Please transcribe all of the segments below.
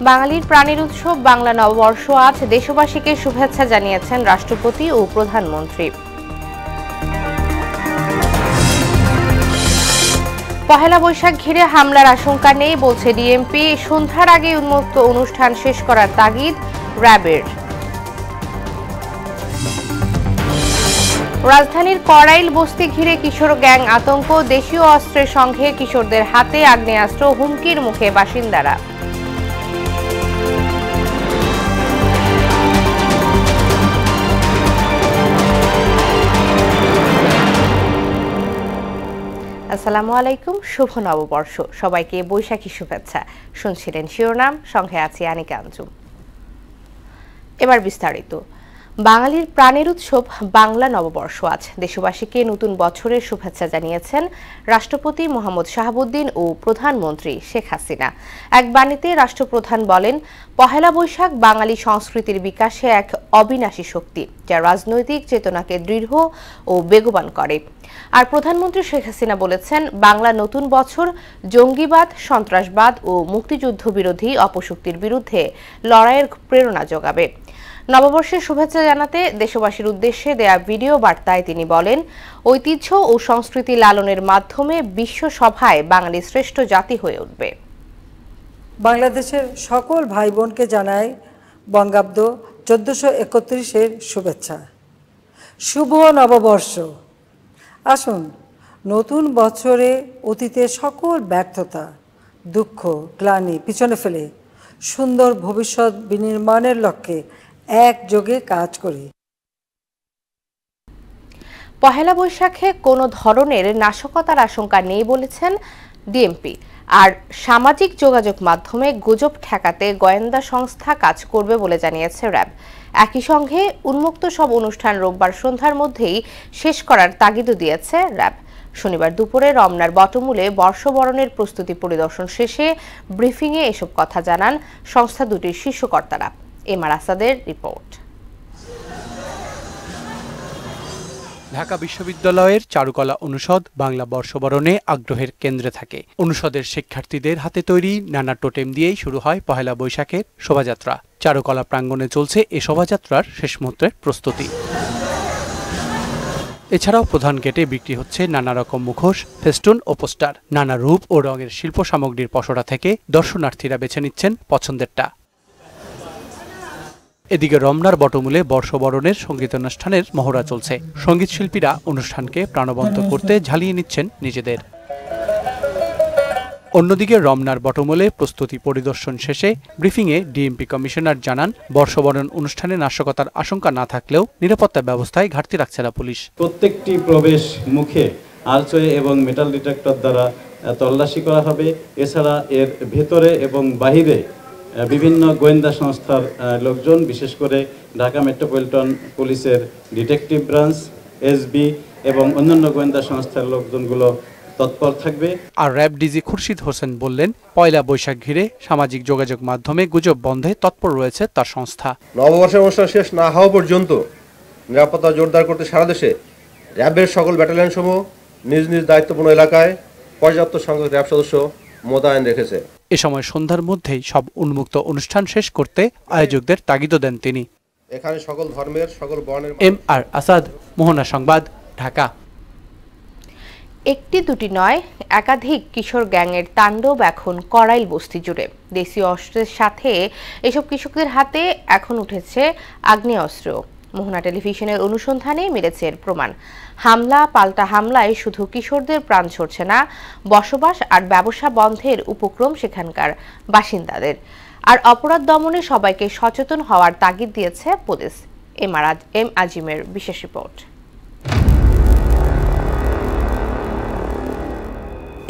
বাঙালির প্রাণের উৎসব বাংলা নববর্ষ আজ দেশবাসীকে শুভেচ্ছা জানিয়েছেন রাষ্ট্রপতি ও প্রধানমন্ত্রী। পহেলা বৈশাখ ঘিরে হামলার আশঙ্কা নেই বলছে ডিএমপি। সন্ধ্যার আগে উন্মুক্ত অনুষ্ঠান শেষ করার তাগিদ র্যাবের। রাজধানীর কড়াইল বস্তি ঘিরে কিশোর গ্যাং আতঙ্ক। দেশীয় অস্ত্রের সঙ্গে কিশোরদের হাতে আগ্নেয়াস্ত্র, হুমকির মুখে বাসিন্দারা। আসসালামু আলাইকুম, শুভ নববর্ষ। সবাইকে বৈশাখী শুভেচ্ছা। শুনছিলেন শিরোনাম, সঙ্গে আছি আনিকা আঞ্জুম। এবার বিস্তারিত। বাঙালির প্রাণের উৎসব বাংলা নববর্ষ আজ দেশবাসীকে নতুন বছরের শুভেচ্ছা জানিয়েছেন রাষ্ট্রপতি মোহাম্মদ শাহাবুদ্দিন ও প্রধানমন্ত্রী শেখ হাসিনা। এক বাণীতে রাষ্ট্রপ্রধান বলেন, পহেলা বৈশাখ বাঙালি সংস্কৃতির বিকাশে এক অবিনাশী শক্তি, যা রাজনৈতিক চেতনাকে দৃঢ় ও বেগবান করে। আর প্রধানমন্ত্রী শেখ হাসিনা বলেছেন, বাংলা নতুন বছর জঙ্গিবাদ, সন্ত্রাসবাদ ও মুক্তিযুদ্ধ বিরোধী অপশক্তির বিরুদ্ধে লড়াইয়ের প্রেরণা যোগাবে। নববর্ষের শুভেচ্ছা জানাতে দেশবাসীর উদ্দেশ্যে দেয়া ভিডিও বার্তায় তিনি বলেন, ঐতিহ্য ও সংস্কৃতি লালনের মাধ্যমে বিশ্ব সভায় বাঙালি শ্রেষ্ঠ জাতি হয়ে উঠবে। বাংলাদেশের সকল ভাই বোনকে জানাই বঙ্গাব্দ 1431-এর শুভেচ্ছা। শুভ নববর্ষ। আসুন নতুন বছরে অতীতের সকল ব্যর্থতা, দুঃখ, গ্লানি পিছনে ফেলে সুন্দর ভবিষ্যৎ বিনির্মাণের লক্ষ্যে একযোগে কাজ করি। পহেলা বৈশাখে কোনো ধরনের নাশকতার আশঙ্কা নেই বলেছেন ডিএমপি। আর সামাজিক যোগাযোগ মাধ্যমে গুজব ঠেকাতে গোয়েন্দা সংস্থা কাজ করবে বলে জানিয়েছে র্যাব। একই সঙ্গে উন্মুক্ত সব অনুষ্ঠান রোববার সন্ধ্যার মধ্যেই শেষ করার তাগিদও দিয়েছে র্যাব। শনিবার দুপুরে রমনার বটমূলে বর্ষবরণের প্রস্তুতি পরিদর্শন শেষে ব্রিফিংয়ে এসব কথা জানান সংস্থা দুটির শীর্ষ কর্তারা। এমআর আসাদের রিপোর্ট। ঢাকা বিশ্ববিদ্যালয়ের চারুকলা অনুষদ বাংলা বর্ষবরণে আগ্রহের কেন্দ্রে থাকে। অনুষদের শিক্ষার্থীদের হাতে তৈরি নানা টোটেম দিয়েই শুরু হয় পহেলা বৈশাখের শোভাযাত্রা। চারুকলা প্রাঙ্গণে চলছে এ শোভাযাত্রার শেষ মুহূর্তের প্রস্তুতি। এছাড়াও প্রধান গেটে বিক্রি হচ্ছে নানা রকম মুখোশ, ফেস্টুন ও পোস্টার। নানা রূপ ও রঙের শিল্প সামগ্রীর পসরা থেকে দর্শনার্থীরা বেছে নিচ্ছেন পছন্দেরটা। এদিকে রমনার বটমূলে বর্ষবরণের সঙ্গীতানুষ্ঠানের মহড়া চলছে। সঙ্গীত শিল্পীরা অনুষ্ঠানকে প্রাণবন্ত করতে ঝালিয়ে নিচ্ছেন নিজেদের। অন্যদিকে রমনার বটমূলে প্রস্তুতি পরিদর্শন শেষে ব্রিফিংয়ে ডিএমপি কমিশনার জানান, বর্ষবরণ অনুষ্ঠানে নাশকতার আশঙ্কা না থাকলেও নিরাপত্তা ব্যবস্থায় ঘাটতি রাখছে না পুলিশ। প্রত্যেকটি প্রবেশ মুখে আর্চওয়ে এবং মেটাল ডিটেক্টর দ্বারা তল্লাশি করা হবে। এছাড়া এর ভেতরে এবং বাহিরে বিভিন্ন গোয়েন্দা সংস্থার লোকজন, বিশেষ করে ঢাকা মেট্রোপলিটন পুলিশের ডিটেকটিভ ব্রাঞ্চ, এসবি এবং অন্যান্য গোয়েন্দা সংস্থার লোকজনগুলো তৎপর থাকবে। আর র্যাব ডিজি খুরশিদ হোসেন বললেন, পয়লা বৈশাখ ঘিরে সামাজিক যোগাযোগ মাধ্যমে গুজব বন্ধে তৎপর রয়েছে তার সংস্থা। নববর্ষের অনুষ্ঠান শেষ না হওয়া পর্যন্ত নিরাপত্তা জোরদার করতে সারা দেশে র্যাবের সকল ব্যাটালিয়ন সমূহ নিজ নিজ দায়িত্বপূর্ণ এলাকায় পর্যাপ্ত সংখ্যক র্যাব সদস্য মোতায়েন রেখেছে। এ সময় সন্ধ্যার মধ্যেই সব উন্মুক্ত অনুষ্ঠান শেষ করতে আয়োজকদের তাগিদও দেন তিনি। এখানে সকল ধর্মের, সকল বর্ণের। এমআর আসাদ, মোহনা সংবাদ, ঢাকা। একটি দুটি নয়, একাধিক কিশোর গ্যাংয়ের তাণ্ডব এখন কড়াইল বস্তি জুড়ে। দেশীয় অস্ত্রের সাথে এসব কৃষকদের হাতে এখন উঠেছে আগ্নেয়াস্ত্র। মোহনা টেলিভিশনের অনুসন্ধানে মিলেছে এর প্রমাণ। হামলা পাল্টা হামলায় শুধু কিশোরদের প্রাণ ছড়ছে না, বসবাস আর ব্যবসা বন্ধের উপক্রম সেখানকার বাসিন্দাদের। আর অপরাধ দমনে সবাইকে সচেতন হওয়ার তাগিদ দিয়েছে পুলিশ। এম আজিমের বিশেষ রিপোর্ট।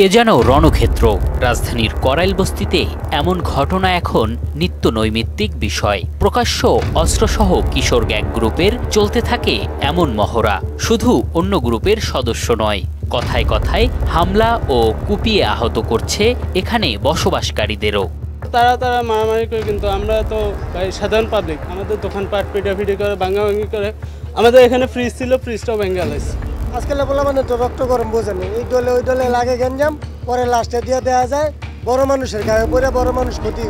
এ যেন রণক্ষেত্র। রাজধানীর কড়াইল বস্তিতে এমন ঘটনা এখন নিত্য নৈমিত্তিক বিষয়। প্রকাশ্য অস্ত্রসহ কিশোর গ্যাং গ্রুপের চলতে থাকে এমন মহড়া। শুধু অন্য গ্রুপের সদস্য নয়, কথায় কথায় হামলা ও কুপিয়ে আহত করছে এখানে বসবাসকারীদেরও। তারা মারামারি করে, কিন্তু আমরা তো সাধারণ পাবলিক, আমাদের দোকানপাট পিটাপিটি করে, ভাঙাভাঙি করে। আমাদের এখানে ফ্রিজ ছিল, ফ্রিজটাও ভেঙে গেছে। আজকাল বলা মানে তো রক্ত গরম বোঝেনি, এই দলে ওই দলে লাগে গেঞ্জাম, পরে লাস্টে দিয়ে দেওয়া যায় বড় মানুষের গায়ে পড়ে বড় মানুষ ক্ষতি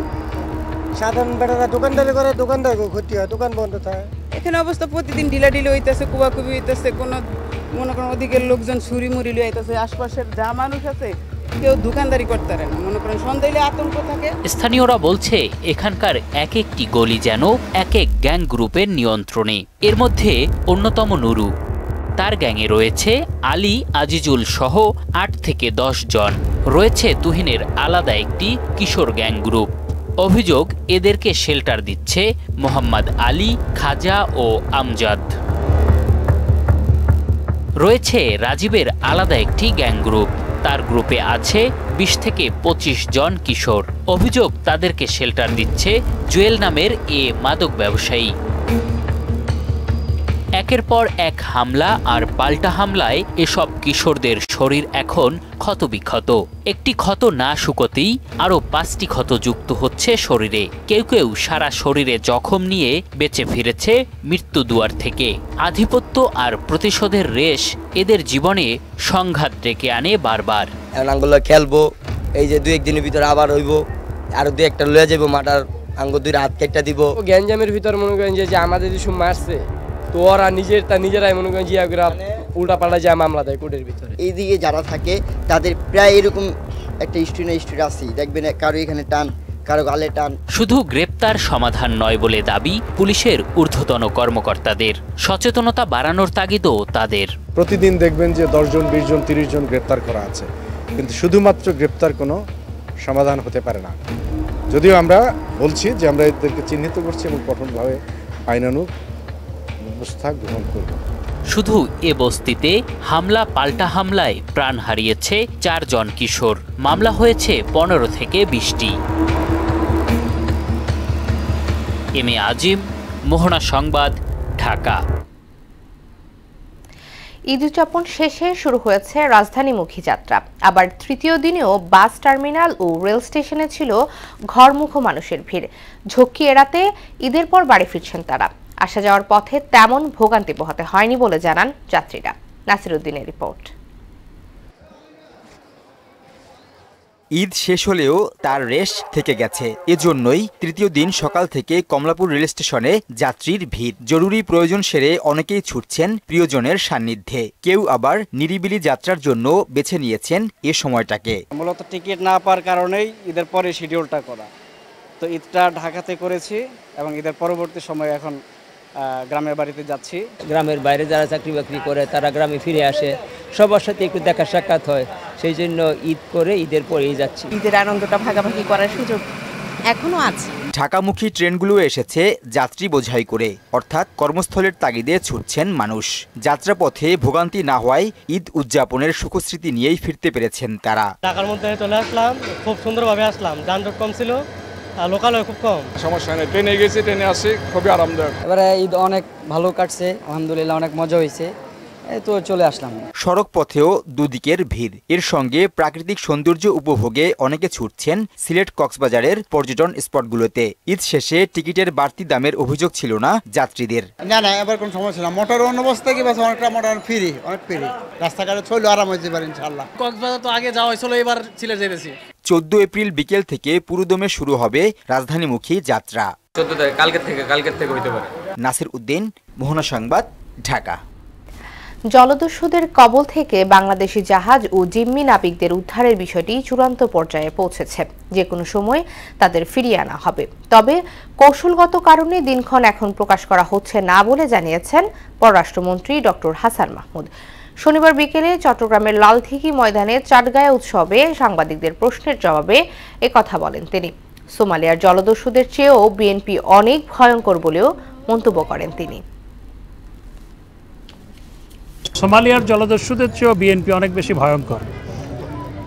সাধারণ বেটারা দোকানদারি করে, দোকানদার ক্ষতি হয়, দোকান বন্ধ থাকে। এখানে অবস্থা প্রতিদিন ঢিলাঢিলি হইতেছে, কুবাকুবি হইতেছে, কোনো মনে করেন ওদিকের লোকজন ছুরি মুড়ি লইতেছে, আশপাশের যা মানুষ আছে কেউ দোকানদারি করতে পারে না, মনে করেন সন্ধ্যাইলে আতঙ্ক থাকে। স্থানীয়রা বলছে এখানকার এক একটি গলি যেন এক এক গ্যাং গ্রুপের নিয়ন্ত্রণে। এর মধ্যে অন্যতম নুরু, তার গ্যাংয়ে রয়েছে আলী, আজিজুল সহ 8 থেকে 10 জন। রয়েছে তুহিনের আলাদা একটি কিশোর গ্যাং গ্রুপ। অভিযোগ এদেরকে শেল্টার দিচ্ছে মোহাম্মদ আলী, খাজা ও আমজাদ। রয়েছে রাজীবের আলাদা একটি গ্যাং গ্রুপ, তার গ্রুপে আছে 20 থেকে 25 জন কিশোর। অভিযোগ তাদেরকে শেল্টার দিচ্ছে জুয়েল নামের এ মাদক ব্যবসায়ী। একের পর এক হামলা আর পাল্টা হামলায় এসব কিশোরদের শরীর এখন ক্ষতবিক্ষত। একটি ক্ষত না শুকোতেই আরও 5টি ক্ষত যুক্ত হচ্ছে শরীরে। কেউ কেউ সারা শরীরে জখম নিয়ে বেঁচে ফিরেছে মৃত্যু দুয়ার থেকে। আধিপত্য আর প্রতিশোধের রেশ এদের জীবনে সংঘাত ডেকে আনে বারবার। আঙ্গুলো খেলবো, এই যে 2-1 দিনের ভিতরে আবার হইব, আর 2-1টা লয়ে যাবো মাটার আঙ্গুল 2 হাত কেটে দিব। গ্যাঞ্জামের ভিতর মনে করেন যে আমাদের যেসব মারছে, তো ওরা নিজেরাই মনে করেন জিয়াগ্রাফ উল্টা পাল্টা যায় মামলা দেয় কোর্টের ভিতরে। এইদিকে যারা থাকে তাদের প্রায় এরকম একটা স্টোরি আছে, দেখবেন কারো এখানে টান, কারো গালে টান। শুধু গ্রেপ্তার সমাধান নয় বলে দাবি পুলিশের ঊর্ধ্বতন কর্মকর্তাদের। সচেতনতা বাড়ানোর তাগিদও তাদের। প্রতিদিন দেখবেন যে 10 জন, 20 জন, 30 জন গ্রেপ্তার করা আছে, কিন্তু শুধুমাত্র গ্রেপ্তার কোনো সমাধান হতে পারে না। যদিও আমরা বলছি যে আমরা এদেরকে চিহ্নিত করছি এবং কঠোরভাবে আইনানুগ ব্যবস্থা গ্রহণ করব। শুধু এ বস্তিতে হামলা পাল্টা হামলায় প্রাণ হারিয়েছে 4 জন কিশোর। মামলা হয়েছে 15 থেকে 20টি। এম এ আজিম, মোহনা সংবাদ, ঢাকা। ঈদ উদযাপন শেষে শুরু হয়েছে রাজধানীমুখী যাত্রা। আবার তৃতীয় দিনেও বাস টার্মিনাল ও রেল স্টেশনে ছিল ঘরমুখো মানুষের ভিড়। ঝক্কি এড়াতে ঈদের পর বাড়ি ফিরছেন তারা। আসা যাওয়ার পথে তেমন ভোগান্তি পোহাতে হয়নি বলে জানান যাত্রীরা। নাসিরউদ্দিনের রিপোর্ট। ঈদ শেষ হলেও তার রেশ থেকে গেছে। এজন্যই তৃতীয় দিন সকাল থেকে কমলাপুর রেল স্টেশনে যাত্রীর ভিড়। জরুরি প্রয়োজন সেরে অনেকেই ছুটছেন প্রিয়জনের সান্নিধ্যে। কেউ আবার নিরিবিলি যাত্রার জন্য বেছে নিয়েছেন এ সময়টাকে। মূলত টিকিট না পাওয়ার কারণেই ঈদের পরে শিডিউলটা করা। তো ঈদটা ঢাকাতে করেছি এবং ঈদের পরবর্তী সময় এখন গ্রামের বাড়িতে যাচ্ছি। গ্রামের বাইরে যারা চাকরি বাকরি করে তারা গ্রামে ফিরে আসে, সবার সাথে একটু দেখা সাক্ষাৎ হয়, সেই জন্য ঈদ করে ঈদের পরেই যাচ্ছি। ঈদের আনন্দটা ভাগাভাগি করার সুযোগ এখনো আছে। ঢাকামুখী ট্রেনগুলো এসেছে যাত্রী বোঝাই করে, অর্থাৎ কর্মস্থলের তাগিদে ছুটছেন মানুষ। যাত্রাপথে ভোগান্তি না হওয়ায় ঈদ উদযাপনের সুখস্মৃতি নিয়েই ফিরতে পেরেছেন তারা। ঢাকার মধ্যে চলে আসলাম, খুব সুন্দরভাবে আসলাম, যানজট কম ছিল, লোকালয় খুব কম, সমস্যা নেই। ট্রেনে গেছি, ট্রেনে আসি, খুবই আরামদায়ক। এবারে ঈদ অনেক ভালো কাটছে, আলহামদুলিল্লাহ, অনেক মজা হয়েছে, তো চলে আসলাম। সড়ক পথেও দুদিকের ভিড়। এর সঙ্গে প্রাকৃতিক সৌন্দর্য উপভোগে অনেকে ছুটছেন সিলেট কক্সবাজারের পর্যটন স্পটগুলোতে। ঈদ শেষে টিকিটের বাড়তি দামের অভিযোগ ছিল না যাত্রীদের। না, এবার কোনো সমস্যা না। মোটর অন্য অবস্থা কি বাস অনেকটা মোটর ফ্রি, অনেক ফ্রি, রাস্তাঘাটে চলে আরাম হইতে পারে ইনশাআল্লাহ। কক্সবাজার তো আগে যাওয়া হয়েছিল, এবার সিলেট যেতেছি। 14 এপ্রিল বিকেল থেকে পুরোদমে শুরু হবে রাজধানীমুখী যাত্রা। 14 তারিখ, কালকের থেকে হইতে পারে। নাসিরউদ্দিন, মোহনা সংবাদ, ঢাকা। জলদস্যুদের কবল থেকে বাংলাদেশি জাহাজ ও জিম্মি নাবিকদের উদ্ধারের বিষয়টি চূড়ান্ত পর্যায়ে পৌঁছেছে। যে কোনো সময় তাদের ফিরিয়ে আনা হবে, তবে কৌশলগত কারণে দিনক্ষণ এখন প্রকাশ করা হচ্ছে না বলে জানিয়েছেন পররাষ্ট্রমন্ত্রী ডক্টর হাসান মাহমুদ। শনিবার বিকেলে চট্টগ্রামের লালদিঘি ময়দানে চাটগাঁয়া উৎসবে সাংবাদিকদের প্রশ্নের জবাবে একথা বলেন তিনি। সোমালিয়ার জলদস্যুদের চেয়েও বিএনপি অনেক ভয়ঙ্কর বলেও মন্তব্য করেন তিনি। সোমালিয়ার জলদস্যুদের চেয়েও বিএনপি অনেক বেশি ভয়ঙ্কর,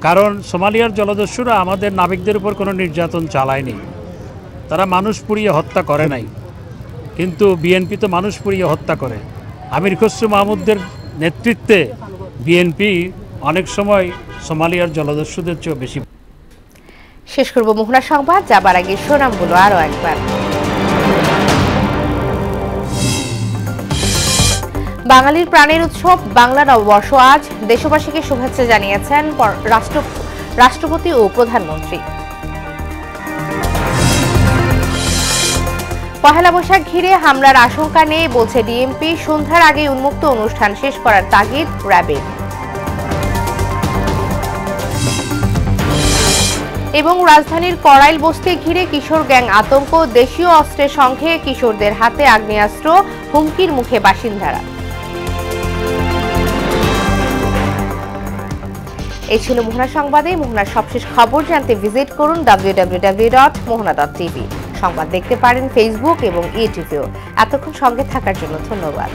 কারণ সোমালিয়ার জলদস্যুরা আমাদের নাবিকদের উপর কোনো নির্যাতন চালায়নি, তারা মানুষ পুড়িয়ে হত্যা করে নাই, কিন্তু বিএনপি তো মানুষ পুড়িয়ে হত্যা করে। আমির খসরু মাহমুদের নেতৃত্বে বিএনপি অনেক সময় সোমালিয়ার জলদস্যুদের চেয়েও বেশি। শেষ করব মোহনা সংবাদ, যাবার আগে শিরোনামগুলো আরও একবার। বাঙালির প্রাণের উৎসব বাংলা নববর্ষ আজ। দেশবাসীকে শুভেচ্ছা জানিয়েছেন রাষ্ট্রপতি ও প্রধানমন্ত্রী। পহেলা বৈশাখ ঘিরে হামলার আশঙ্কা নেই বলছে ডিএমপি। সন্ধ্যার আগে উন্মুক্ত অনুষ্ঠান শেষ করার তাগিদ র্যাবের। এবং রাজধানীর করাইল বস্তি ঘিরে কিশোর গ্যাং আতঙ্ক। দেশীয় অস্ত্রের সঙ্গে কিশোরদের হাতে আগ্নেয়াস্ত্র, হুমকির মুখে বাসিন্দারা। এই ছিল মোহনা সংবাদে। মোহনার সবশেষ খবর জানতে ভিজিট করুন www.mohana.tv। সংবাদ দেখতে পারেন ফেসবুক এবং ইউটিউবেও। এতক্ষণ সঙ্গে থাকার জন্য ধন্যবাদ।